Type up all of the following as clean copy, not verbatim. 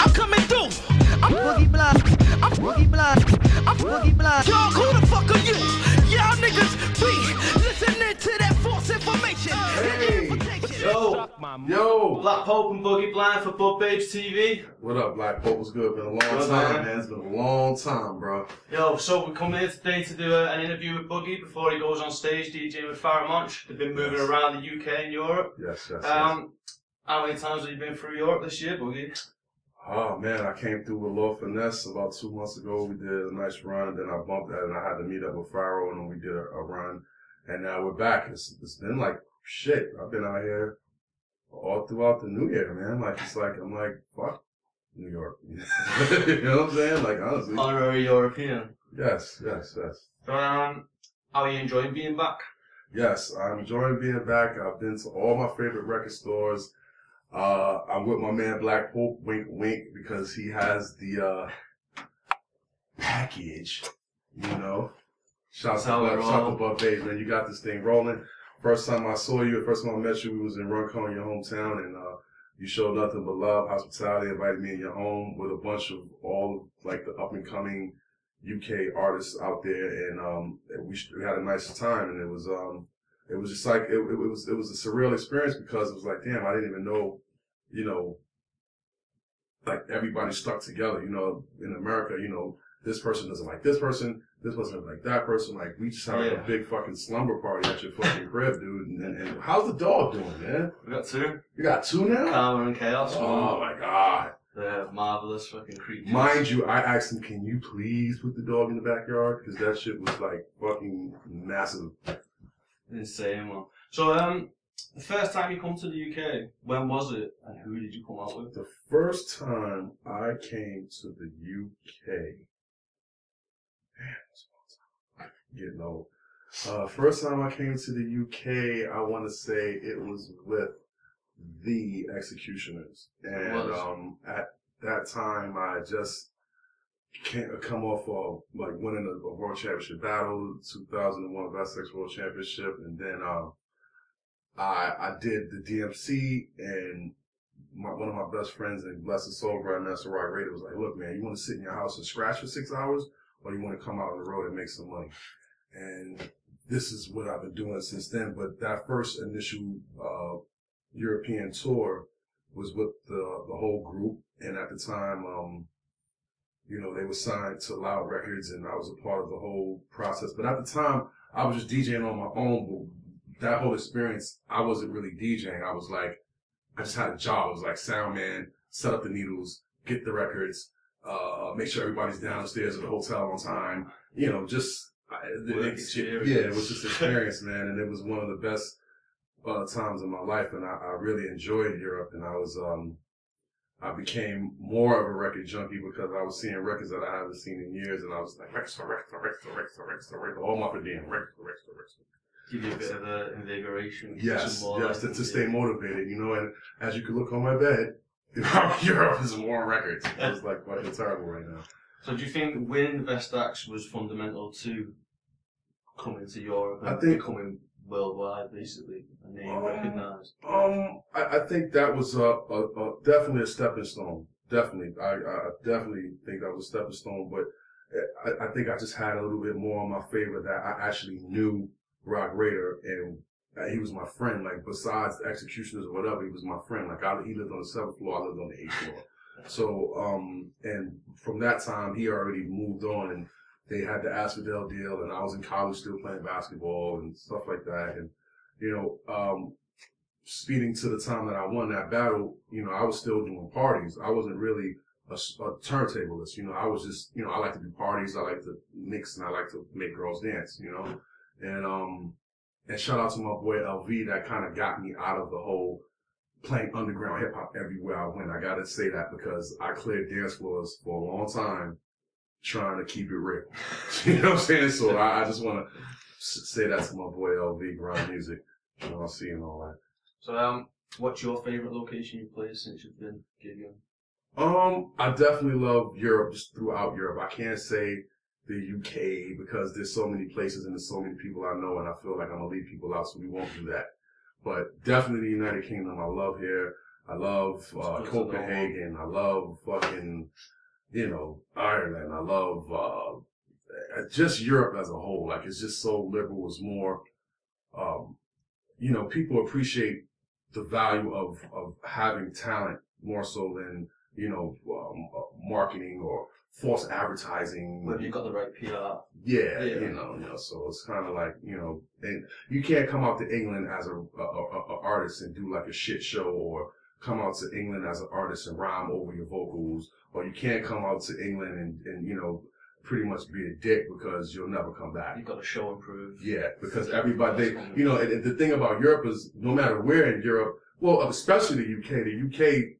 I'm coming through. I'm Boogie Blind. I'm Boogie Blind. I'm Boogie Blind. Y'all, who the fuck are you? Y'all niggas be listening to that false information. Hey, yo, Black Pope and Boogie Blind for BudBabes TV. What up, Black Pope? What's good? Been a long time, man. It's been a long time, bro. Yo, so we come here today to do an interview with Boogie before he goes on stage DJing with Pharoahe Monch. They've been moving around the UK and Europe. Yes. How many times have you been through Europe this year, Boogie? Oh man, I came through with Law Finesse about 2 months ago. We did a nice run, and then I bumped that, and I had to meet up with Pharoahe, and then we did a run, and now we're back. It's been like shit. I've been out here all throughout the new year, man. Like I'm like fuck New York. You know what I'm saying? Like honestly. Honorary European. Yes. So how are you enjoying being back? Yes, I'm enjoying being back. I've been to all my favorite record stores. I'm with my man Black Pope, wink wink, because he has the package, you know. Shout out to BudBabes, man. You got this thing rolling. First time I saw you, first time I met you, we was in Runcorn, your hometown, and you showed nothing but love, hospitality, invited me in your home with a bunch of all like the up and coming UK artists out there, and we had a nice time, and it was just like it was a surreal experience because it was like, damn, I didn't even know, you know, like everybody stuck together, you know, in America, you know, this person doesn't like this person doesn't like that person, like we just had like a big fucking slumber party at your fucking crib, dude. And how's the dog doing, man? We got 2. You got 2 now? Karma and Chaos. Oh my god. They're marvelous fucking creatures. Mind you, I asked him, can you please put the dog in the backyard? Because that shit was like fucking massive. Insane, man. So, the first time you come to the UK, when was it, and who did you come out with? The first time I came to the UK, man, that's a long time. Getting old. First time I came to the UK, I want to say it was with the Executioners, and at that time I just come off of like winning a world championship battle, 2001 Best Sex World Championship, and then I did the DMC, and one of my best friends, and bless his soul, Grandmaster Rock Raider, was like, look man, you want to sit in your house and scratch for 6 hours, or you want to come out on the road and make some money? And this is what I've been doing since then. But that first initial European tour was with the whole group, and at the time, you know, they were signed to Loud Records, and I was a part of the whole process. But at the time, I was just DJing on my own. But that whole experience, I wasn't really DJing. I was like, I just had a job. I was like sound man, set up the needles, get the records, make sure everybody's downstairs at the hotel on time. You know, just it was just experience, man, and it was one of the best times of my life, and I really enjoyed Europe, and I became more of a record junkie because I was seeing records that I haven't seen in years, and I was like, records, all my per diem, records. Give you a bit of invigoration. Yes, to stay motivated, you know, and as you can look on my bed, Europe is more records. It's like fucking terrible right now. So do you think winning the best acts was fundamental to coming to Europe and becoming worldwide, basically, and being recognised? I think that was definitely a stepping stone. Definitely, I definitely think that was a stepping stone. But I think I just had a little bit more in my favor that I actually knew Rock Raider, and he was my friend. Like besides the Executioners or whatever, he was my friend. Like he lived on the 7th floor, I lived on the 8th floor. So and from that time, he already moved on, and they had the Asphodel deal, and I was in college still playing basketball and stuff like that. And, you know, speeding to the time that I won that battle, you know, I was still doing parties. I wasn't really a turntablist, you know. I was just, you know, I like to do parties, I like to mix, and I like to make girls dance, you know. And shout out to my boy LV, that kind of got me out of the whole playing underground hip hop everywhere I went. I gotta say that because I cleared dance floors for a long time trying to keep it real. You know what I'm saying? So I just want to say that to my boy LV, Grind Music, LC and all that. So what's your favorite location you've played since you've been gigging? I definitely love Europe, just throughout Europe. I can't say the UK because there's so many places and there's so many people I know, and I feel like I'm gonna leave people out, so we won't do that. But definitely the United Kingdom, I love here. I love Copenhagen. I love fucking, Ireland. I love just Europe as a whole. Like, it's just so liberal. It's more, people appreciate the value of having talent more so than, marketing or false advertising. Whether you've got the right PR. Yeah. So it's kind of like, and you can't come out to England as a artist and do like a shit show, or come out to England as an artist and rhyme over your vocals, or you can't come out to England and pretty much be a dick because you'll never come back. You've got to show and prove. Yeah, because everybody, and the thing about Europe is no matter where in Europe, well, especially the UK,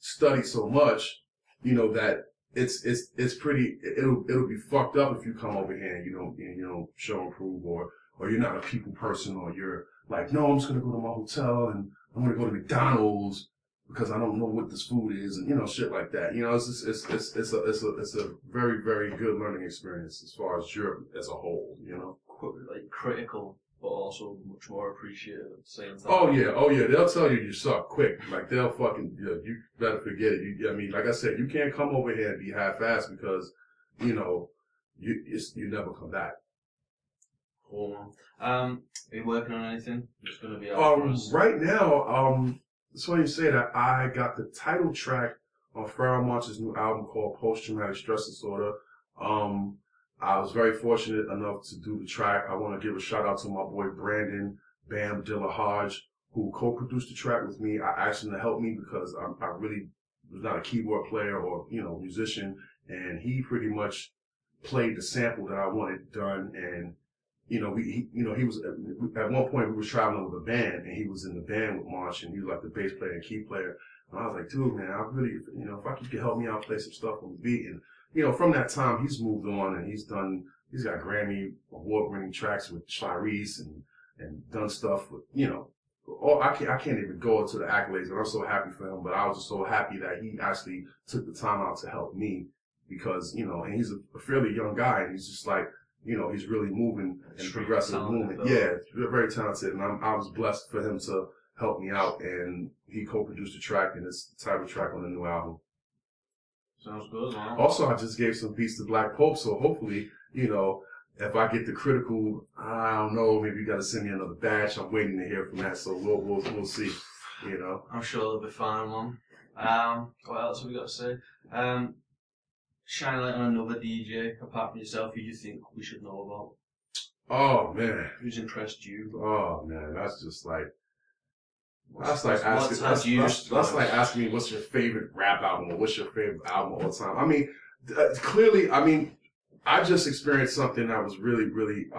study so much, that it's pretty, it'll be fucked up if you come over here and you don't show and prove, or you're not a people person, or you're like, no, I'm just going to go to my hotel and I'm going to go to McDonald's because I don't know what this food is, and shit like that. It's a very, very good learning experience as far as Europe as a whole. Like critical, but also much more appreciative at the same time. Oh yeah, they'll tell you suck quick. Like they'll fucking, you better forget it. Like I said, you can't come over here and be half-assed because you never come back. Cool. Are you working on anything? It's going to be out for us. Right now, it's funny you say that. I got the title track on Pharoahe Monch's new album called Post-Traumatic Stress Disorder. I was very fortunate enough to do the track. I want to give a shout out to my boy Brandon Bam Dillahaj, who co-produced the track with me. I asked him to help me because I really was not a keyboard player or, musician. And he pretty much played the sample that I wanted done. And he was, at one point we were traveling with a band, and he was in the band with Monch, and he was like the bass player and key player. And I was like, dude, man, I really, if I could help me out, play some stuff on the beat. And, from that time, he's moved on, and he's got Grammy award-winning tracks with Clarice and done stuff with, I can't even go into the accolades, and I'm so happy for him, but I was just so happy that he actually took the time out to help me because, and he's a fairly young guy, and he's just like, he's really moving and progressive movement. Yeah, very talented. And I was blessed for him to help me out, and he co-produced the track, and it's the title track on the new album. Sounds good, man. Also, I just gave some beats to Black Pope, so hopefully, if I get the critical, I don't know, maybe you got to send me another batch. I'm waiting to hear from that, so we'll see. I'm sure it'll be fine, man. What else have we got to say? Shine light on another DJ apart from yourself who you think we should know about. Oh man, who's impressed you? Oh man, that's just like. That's like asking me what's your favorite rap album or what's your favorite album all the time. I mean, clearly, I just experienced something that was really, really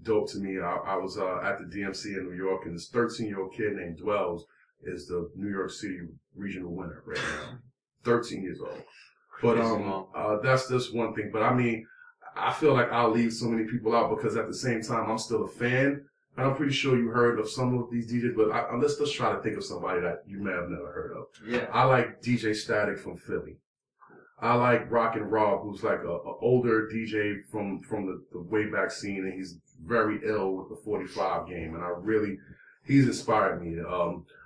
dope to me. I was at the DMC in New York, and this 13-year-old kid named Dwells is the New York City regional winner right now. 13 years old. But that's just one thing. But I feel like I'll leave so many people out because at the same time, I'm still a fan. And I'm pretty sure you heard of some of these DJs, but let's try to think of somebody that you may have never heard of. Yeah. I like DJ Static from Philly. I like Rock and Rob, who's like a older DJ from the way back scene, and he's very ill with the 45 game, and he's inspired me.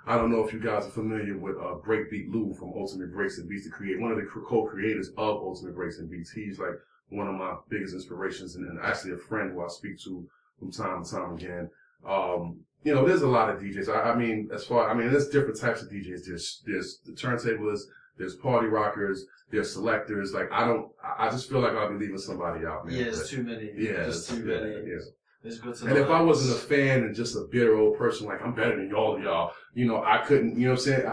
I don't know if you guys are familiar with Breakbeat Lou from Ultimate Breaks and Beats, one of the co-creators of Ultimate Breaks and Beats. He's like one of my biggest inspirations, and actually a friend who I speak to from time to time again. There's a lot of DJs. There's different types of DJs. There's the turntablists, there's party rockers, there's selectors. Like, I just feel like I'll be leaving somebody out, man. Yeah, there's too many. Yeah, there's too many. Yeah. It's good to and if I wasn't a fan and just a bitter old person, like, I'm better than all of y'all, I couldn't, you know what I'm saying?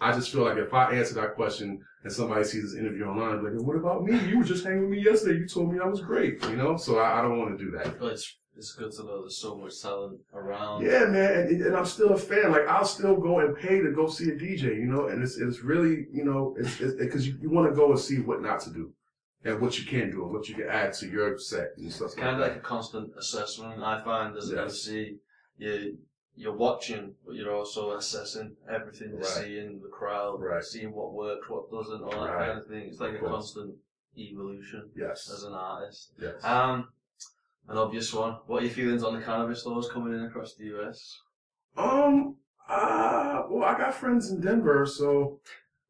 I just feel like if I answer that question and somebody sees this interview online, they're like, what about me? You were just hanging with me yesterday. You told me I was great, So I don't want to do that. But it's good to know there's so much talent around. Yeah, man, and I'm still a fan. Like, I'll still go and pay to go see a DJ, and it's really, it's because you want to go and see what not to do. And what you can do and what you can add to your set and stuff. It's kind of like a constant assessment. I find as an MC, you're watching, but you're also assessing everything you see in the crowd, seeing what works, what doesn't, all that kind of thing. It's like a constant evolution as an artist. Yes. An obvious one. What are your feelings on the cannabis laws coming in across the US? Well, I got friends in Denver, so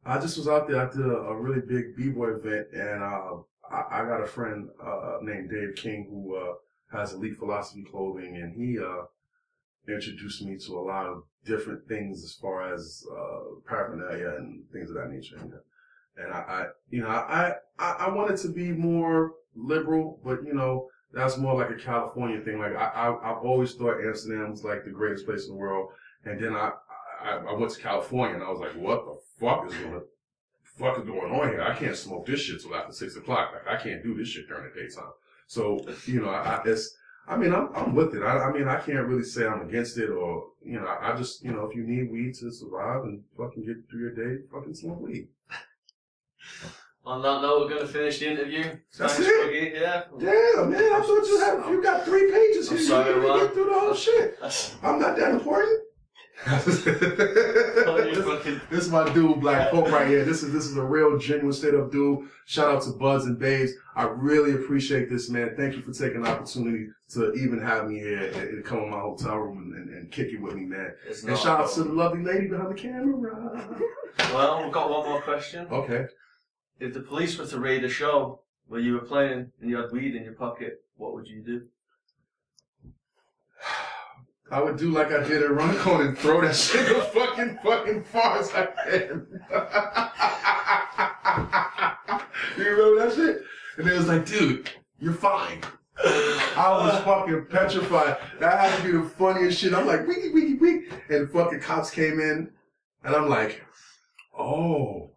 I just was out there. I did a really big B-boy event, and I got a friend named Dave King who has Elite Philosophy Clothing, and he introduced me to a lot of different things as far as paraphernalia and things of that nature. And I wanted to be more liberal, but that's more like a California thing. Like I've always thought Amsterdam was like the greatest place in the world, and then I went to California and I was like, what the fuck is going on here? I can't smoke this shit till after 6 o'clock. Like I can't do this shit during the daytime. So I'm with it. I can't really say I'm against it or I just if you need weed to survive and fucking get through your day, fucking smoke weed. On that note, we're going to finish the interview. That's Thanks, it? Boogie. Yeah. Damn, man, I thought you got 3 pages here. I'm sorry, you didn't get through the whole shit. I'm not that important. This is my dude, Black Pope, right here. This is a real, genuine, straight-up dude. Shout out to Buds and Babes. I really appreciate this, man. Thank you for taking the opportunity to even have me here and come in my hotel room and kick it with me, man. And shout out to the lovely lady behind the camera. Well, we've got one more question. Okay. If the police were to raid a show where you were playing and you had weed in your pocket, what would you do? I would do like I did at Runcon and throw that shit as fucking far as I can. You remember that shit? And they was like, dude, you're fine. I was fucking petrified. That had to be the funniest shit. I'm like, wiggy, wiggy, wiggy. And the fucking cops came in, and I'm like, oh,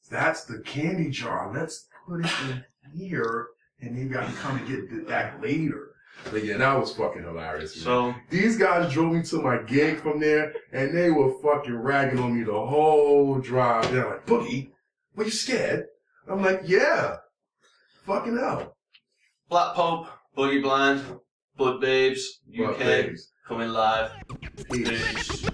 that's the candy jar. Let's put it in here, and maybe I can come and get it back later. But yeah, that was fucking hilarious, man. So these guys drove me to my gig from there, and they were fucking ragging on me the whole drive. They're like, Boogie, were you scared? I'm like, yeah. Fucking hell. Black Pope, Boogie Blind, BudBabes, UK, BudBabes. coming live. Peace. Peace.